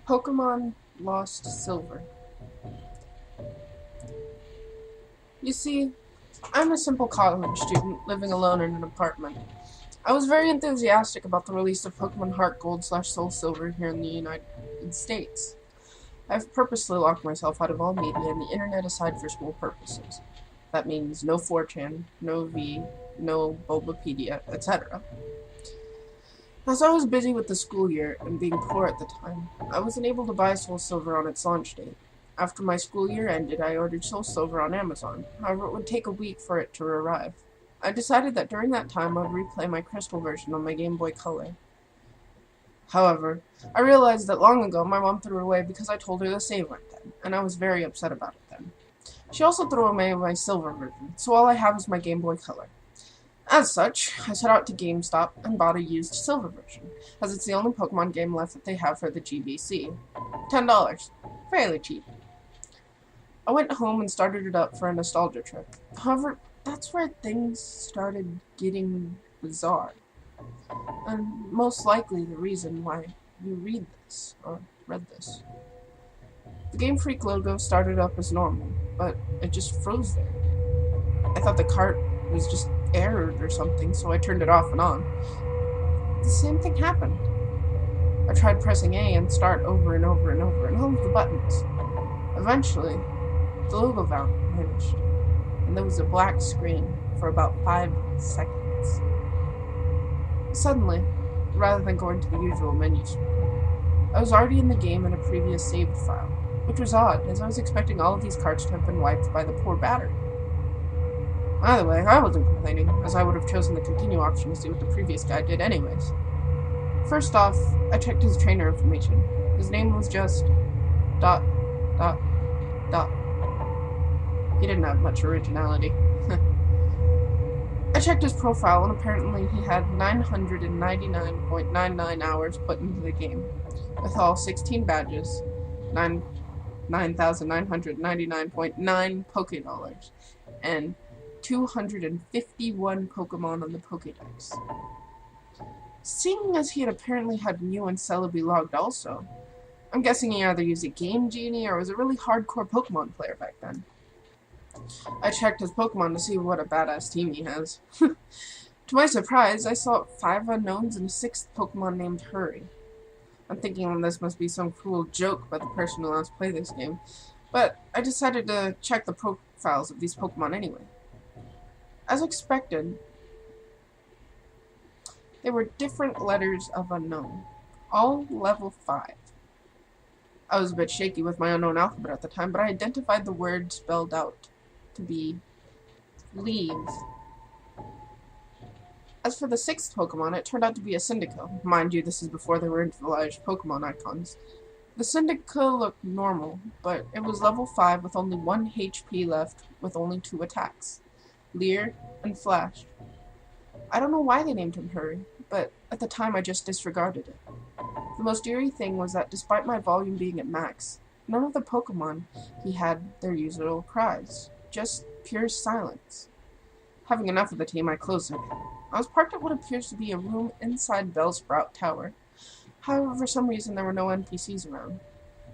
Pokemon Lost Silver. You see, I'm a simple college student living alone in an apartment. I was very enthusiastic about the release of Pokemon Heart Gold / Soul Silver here in the United States. I've purposely locked myself out of all media and the internet aside for school purposes. That means no 4chan, no V, no Bulbapedia, etc. As I was busy with the school year and being poor at the time, I wasn't able to buy Soul Silver on its launch date. After my school year ended, I ordered Soul Silver on Amazon. However, it would take a week for it to arrive. I decided that during that time I would replay my Crystal version on my Game Boy Color. However, I realized that long ago my mom threw it away because I told her the save went dead, and I was very upset about it then. She also threw away my Silver version, so all I have is my Game Boy Color. As such, I set out to GameStop and bought a used Silver version, as it's the only Pokemon game left that they have for the GBC. $10. Fairly cheap. I went home and started it up for a nostalgia trip. However, that's where things started getting bizarre. And most likely the reason why you read this, or read this. The Game Freak logo started up as normal, but it just froze there. I thought the cart was just errored or something, so I turned it off and on. The same thing happened. I tried pressing A and start over and over and over, and all of the buttons. Eventually, the logo vanished, and there was a black screen for about 5 seconds. Suddenly, rather than going to the usual menu screen, I was already in the game in a previous saved file, which was odd, as I was expecting all of these carts to have been wiped by the poor battery. Either way, I wasn't complaining, as I would have chosen the continue option to see what the previous guy did anyways. First off, I checked his trainer information. His name was just... ... He didn't have much originality. I checked his profile, and apparently he had 999.99 hours put into the game, with all 16 badges, 9,999.9 Pokédollars, and 251 Pokemon on the Pokédex. Seeing as he had apparently had Mew and Celebi logged also, I'm guessing he either used a Game Genie or was a really hardcore Pokemon player back then. I checked his Pokemon to see what a badass team he has. To my surprise, I saw 5 unknowns and a 6th Pokemon named Hurry. I'm thinking this must be some cruel joke by the person who lets us play this game, but I decided to check the profiles of these Pokemon anyway. As expected, they were different letters of unknown, all level 5. I was a bit shaky with my unknown alphabet at the time, but I identified the word spelled out to be leave. As for the 6th Pokemon, it turned out to be a Syndico. Mind you, this is before they were infilaged Pokemon icons. The Syndico looked normal, but it was level 5 with only 1 HP left with only 2 attacks. Leer and Flash. I don't know why they named him Hurry, but at the time I just disregarded it. The most eerie thing was that despite my volume being at max, none of the Pokemon he had their usual cries. Just pure silence. Having enough of the team, I closed it. I was parked at what appears to be a room inside Bellsprout Tower. However, for some reason there were no NPCs around.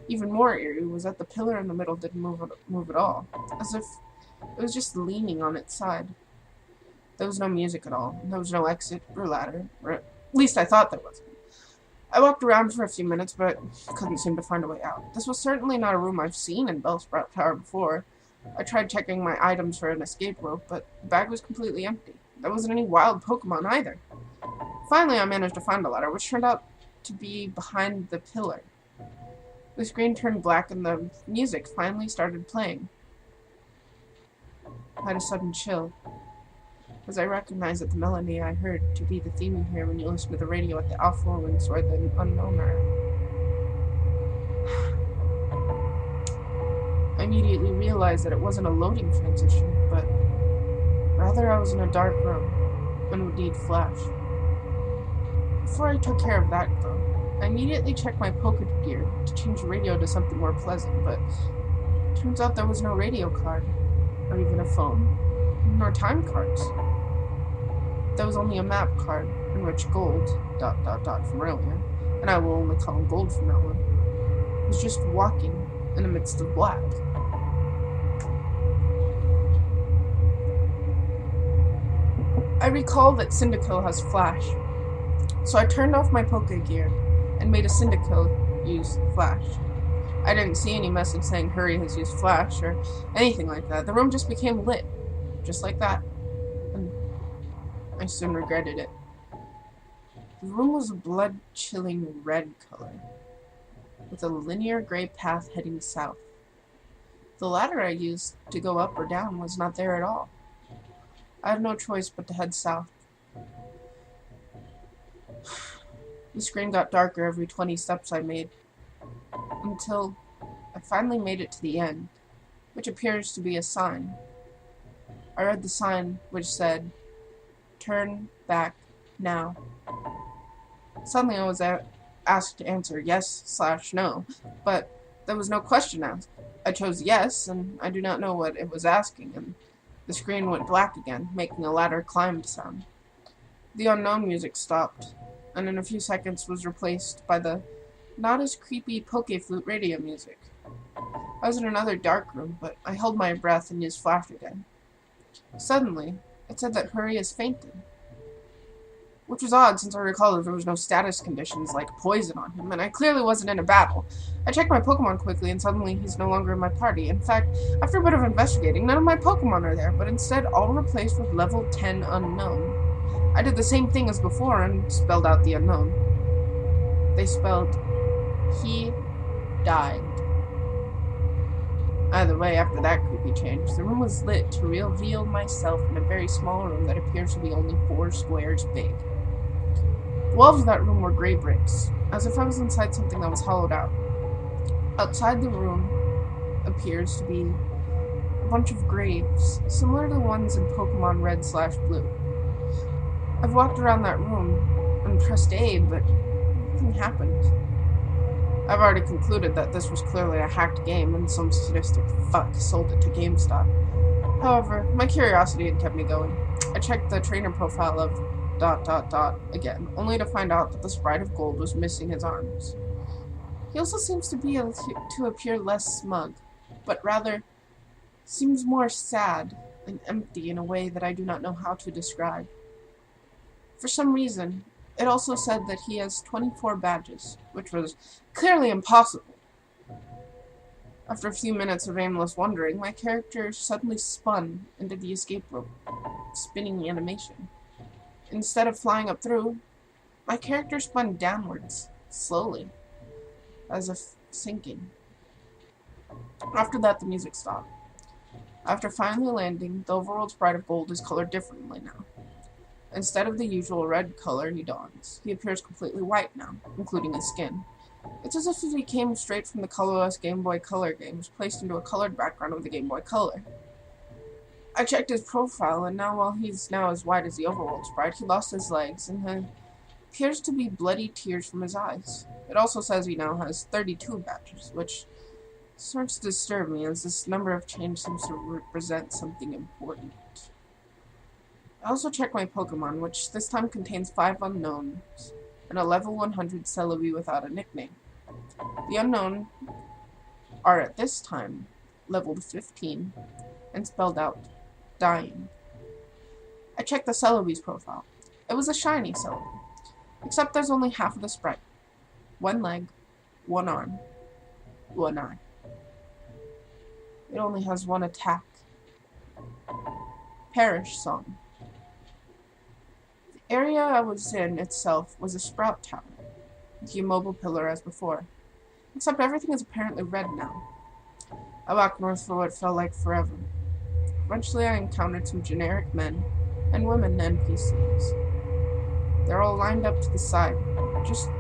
Even more eerie was that the pillar in the middle didn't move at all, as if it was just leaning on its side. There was no music at all, and there was no exit or ladder, or at least I thought there wasn't. I walked around for a few minutes, but couldn't seem to find a way out. This was certainly not a room I've seen in Bellsprout Tower before. I tried checking my items for an escape rope, but the bag was completely empty. There wasn't any wild Pokemon either. Finally, I managed to find a ladder, which turned out to be behind the pillar. The screen turned black and the music finally started playing. I had a sudden chill, as I recognized that the melody I heard to be the theme you hear when you listen to the radio at the off-roads where the unknown are. I immediately realized that it wasn't a loading transition, but rather I was in a dark room and would need Flash. Before I took care of that, though, I immediately checked my Pocket Gear to change the radio to something more pleasant, but turns out there was no radio card, or even a phone, nor time cards. There was only a map card, in which Gold, ... from earlier, and I will only call him Gold from now on, was just walking in the midst of black. I recall that Syndico has flash, so I turned off my Poke gear and made a Syndico use flash. I didn't see any message saying hurry has used flash or anything like that. The room just became lit, just like that, and I soon regretted it. The room was a blood-chilling red color, with a linear gray path heading south. The ladder I used to go up or down was not there at all. I had no choice but to head south. The screen got darker every 20 steps I made, until I finally made it to the end, which appears to be a sign. I read the sign, which said, "Turn back now." Suddenly I was asked to answer yes/no, but there was no question asked. I chose yes, and I do not know what it was asking, and the screen went black again, making a ladder climb sound. The unknown music stopped, and in a few seconds was replaced by the not as creepy Poke Flute radio music. I was in another dark room, but I held my breath and used flash again. Suddenly, it said that Hurry has fainted, which was odd since I recall that there was no status conditions like poison on him, and I clearly wasn't in a battle. I checked my Pokemon quickly, and suddenly he's no longer in my party. In fact, after a bit of investigating, none of my Pokemon are there, but instead all replaced with level 10 unknown. I did the same thing as before and spelled out the unknown. They spelled, "He died." Either way, after that creepy change, the room was lit to reveal myself in a very small room that appears to be only 4 squares big. The walls of that room were gray bricks, as if I was inside something that was hollowed out. Outside the room appears to be a bunch of graves, similar to the ones in Pokemon Red/Blue. I've walked around that room and pressed A, but nothing happened. I've already concluded that this was clearly a hacked game and some sadistic fuck sold it to GameStop. However, my curiosity had kept me going. I checked the trainer profile of ... again, only to find out that the sprite of gold was missing his arms. He also seems to be able to appear less smug, but rather seems more sad and empty in a way that I do not know how to describe. For some reason, it also said that he has 24 badges, which was clearly impossible. After a few minutes of aimless wandering, my character suddenly spun into the escape rope, spinning animation. Instead of flying up through, my character spun downwards, slowly, as if sinking. After that, the music stopped. After finally landing, the overworld sprite of gold is colored differently now. Instead of the usual red color he dons, he appears completely white now, including his skin. It's as if he came straight from the colorless Game Boy Color games, placed into a colored background with the Game Boy Color. I checked his profile, and now while he's now as white as the overworld sprite, he lost his legs, and there appears to be bloody tears from his eyes. It also says he now has 32 badges, which starts to disturb me, as this number of change seems to represent something important. I also checked my Pokemon, which this time contains 5 unknowns, and a level 100 Celebi without a nickname. The unknown are at this time leveled 15, and spelled out, dying. I checked the Celebi's profile. It was a shiny Celebi, except there's only half of the sprite. 1 leg, 1 arm, 1 eye. It only has 1 attack. Perish Song. The area I was in itself was a sprout tower, with the immobile pillar as before, except everything is apparently red now. I walked north for what felt like forever. Eventually I encountered some generic men and women NPCs. They're all lined up to the side, just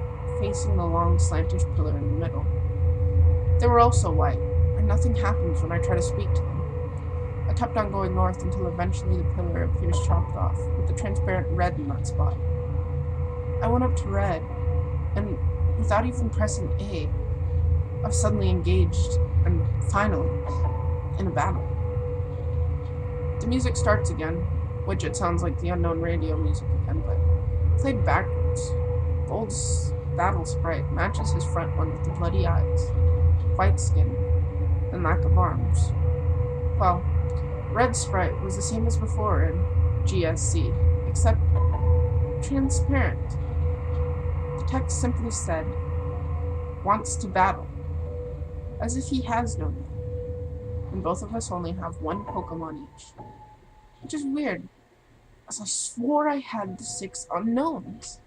facing the long slantish pillar in the middle. They were also white, and nothing happens when I try to speak to them. I kept on going north until eventually the pillar appears chopped off, with the transparent red in that spot. I went up to red, and without even pressing A, I've suddenly engaged, and finally, in a battle. The music starts again, which it sounds like the unknown radio music again, but played backwards. Gold's battle sprite matches his front one with the bloody eyes, white skin, and lack of arms. Well, red sprite was the same as before in GSC, except transparent. The text simply said, "Wants to battle," as if he has no name, and both of us only have one Pokemon each. Which is weird, as I swore I had the 6 unknowns.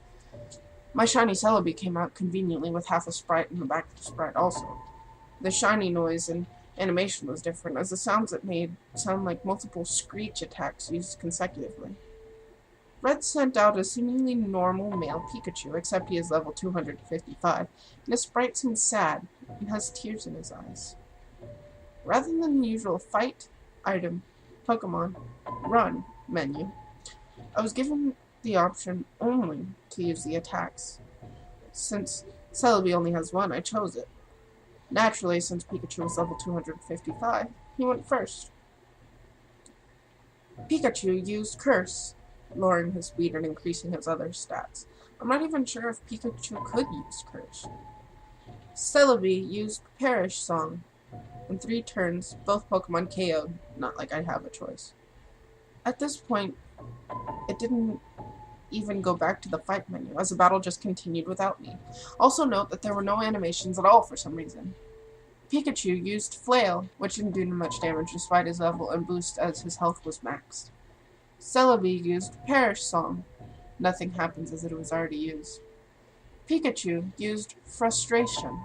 My shiny Celebi came out conveniently with half a sprite in the back of the sprite also. The shiny noise and animation was different, as the sounds it made sound like multiple screech attacks used consecutively. Red sent out a seemingly normal male Pikachu, except he is level 255, and his sprite seems sad and has tears in his eyes. Rather than the usual fight, item, Pokemon, run menu, I was given the option only to use the attacks. Since Celebi only has one, I chose it. Naturally, since Pikachu was level 255, he went first. Pikachu used Curse, lowering his speed and increasing his other stats. I'm not even sure if Pikachu could use Curse. Celebi used Perish Song. In 3 turns, both Pokemon KO'd, not like I'd have a choice. At this point, it didn't even go back to the fight menu, as the battle just continued without me. Also note that there were no animations at all for some reason. Pikachu used Flail, which didn't do much damage despite his level and boost as his health was maxed. Celebi used Perish Song. Nothing happens as it was already used. Pikachu used Frustration,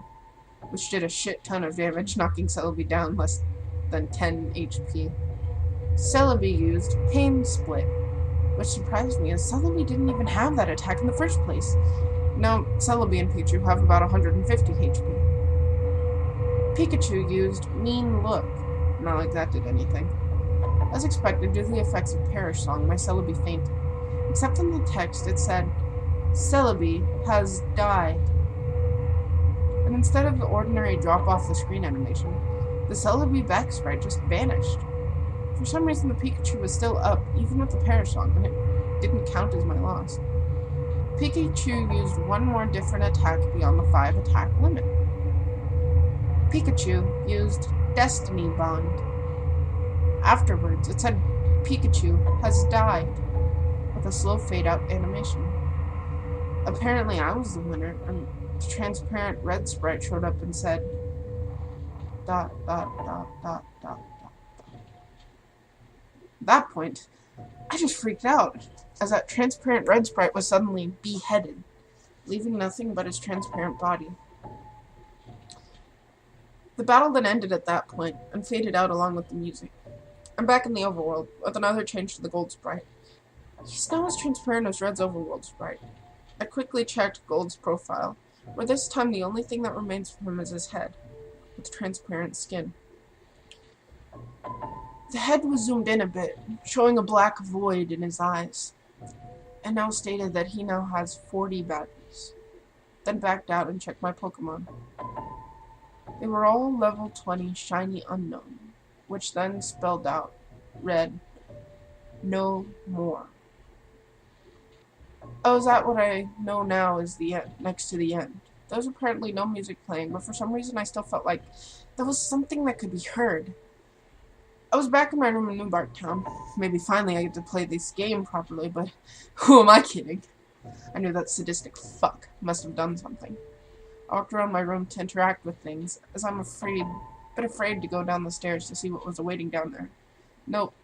which did a shit ton of damage, knocking Celebi down less than 10 HP. Celebi used Pain Split, which surprised me as Celebi didn't even have that attack in the first place. Now, Celebi and Pikachu have about 150 HP. Pikachu used Mean Look. Not like that did anything. As expected, due to the effects of Perish Song, my Celebi fainted. Except in the text, it said, "Celebi has died." And instead of the ordinary drop off the screen animation, the Celebi back sprite just vanished. For some reason, the Pikachu was still up, even with the Perish Song, and it didn't count as my loss. Pikachu used one more different attack beyond the 5 attack limit. Pikachu used Destiny Bond. Afterwards, it said Pikachu has died, with a slow fade-out animation. Apparently, I was the winner, and the transparent red sprite showed up and said, ... At that point, I just freaked out, as that transparent red sprite was suddenly beheaded, leaving nothing but his transparent body. The battle then ended at that point, and faded out along with the music. I'm back in the overworld, with another change to the gold sprite. He's now as transparent as Red's overworld sprite. I quickly checked Gold's profile, where this time the only thing that remains from him is his head, with transparent skin. The head was zoomed in a bit, showing a black void in his eyes, and now stated that he now has 40 badges. Then backed out and checked my Pokemon. They were all level 20 shiny unknown, which then spelled out, read, "No more." Oh, is that what I know now is the end, next to the end? There was apparently no music playing, but for some reason I still felt like there was something that could be heard. I was back in my room in New Barktown. Maybe finally I get to play this game properly, but who am I kidding? I knew that sadistic fuck must have done something. I walked around my room to interact with things, as I'm afraid to go down the stairs to see what was awaiting down there. Nope.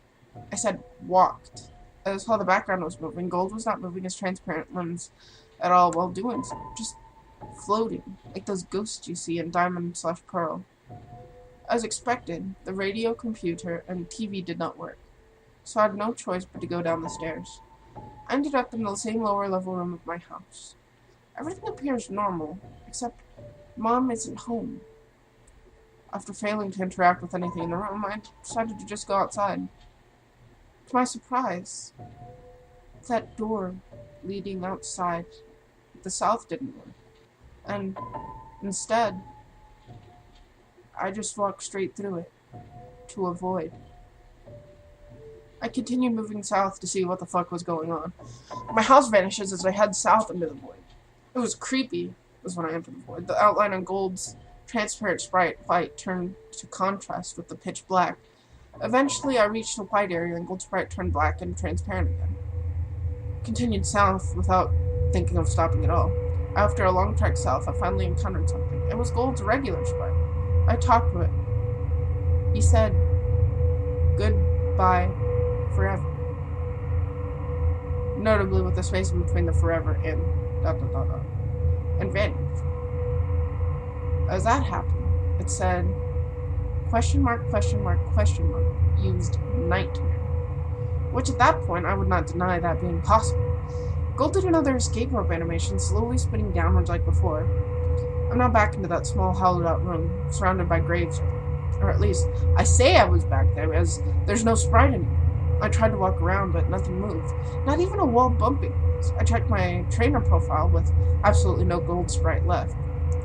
I said walked. I saw the background was moving. Gold was not moving his transparent limbs at all while doing so. Just floating, like those ghosts you see in Diamond/Pearl. As expected, the radio, computer, and TV did not work, so I had no choice but to go down the stairs. I ended up in the same lower level room of my house. Everything appears normal, except Mom isn't home. After failing to interact with anything in the room, I decided to just go outside. To my surprise, that door leading outside the south didn't work, and instead, I just walked straight through it, to a void. I continued moving south to see what the fuck was going on. My house vanishes as I head south into the void. It was creepy, was when I entered the void. The outline of Gold's transparent sprite light turned to contrast with the pitch black. Eventually, I reached a white area, and Gold's sprite turned black and transparent again. Continued south without thinking of stopping at all. After a long trek south, I finally encountered something. It was Gold's regular sprite. I talked to it. He said, "Goodbye forever." Notably with the space in between the forever and ... and vanished. As that happened, it said, question mark, used nightmare. Which at that point, I would not deny that being possible. Gold did another escape rope animation, slowly spinning downwards like before. I'm now back into that small hollowed-out room, surrounded by graves. Or at least, I say I was back there, as there's no sprite anymore. I tried to walk around, but nothing moved. Not even a wall bumping. I checked my trainer profile with absolutely no Gold sprite left.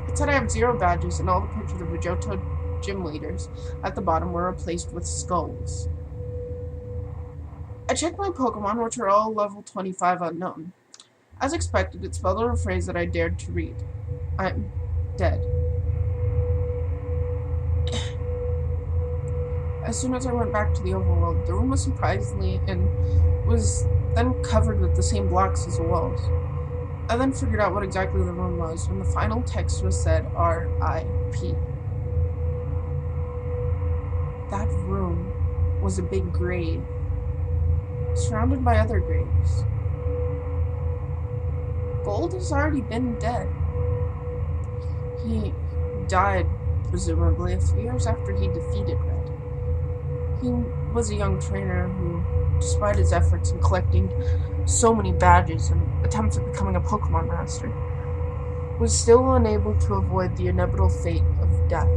It said I have 0 badges, and all the pictures of the Johto gym leaders at the bottom were replaced with skulls. I checked my Pokemon, which are all level 25 unknown. As expected, it spelled out a phrase that I dared to read. I'm dead. As soon as I went back to the overworld, the room was surprisingly was then covered with the same blocks as the walls. I then figured out what exactly the room was when the final text was said R.I.P. That room was a big grave, surrounded by other graves. Gold has already been dead. He died, presumably, a few years after he defeated Red. He was a young trainer who, despite his efforts in collecting so many badges and attempts at becoming a Pokemon master, was still unable to avoid the inevitable fate of death,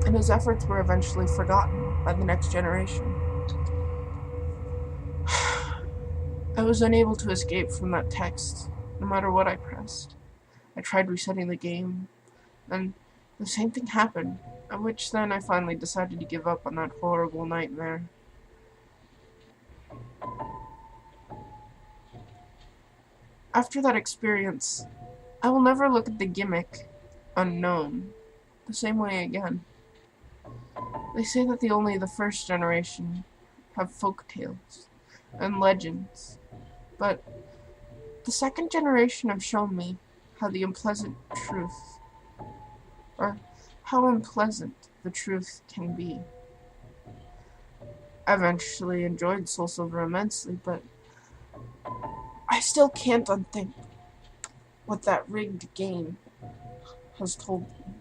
and his efforts were eventually forgotten by the next generation. I was unable to escape from that text, no matter what I pressed. I tried resetting the game, and the same thing happened, at which then I finally decided to give up on that horrible nightmare. After that experience, I will never look at the gimmick, unknown, the same way again. They say that only the first generation have folk tales and legends, but the second generation have shown me how the unpleasant truth, or how unpleasant the truth can be. I eventually enjoyed Soul Silver immensely, but I still can't unthink what that rigged game has told me.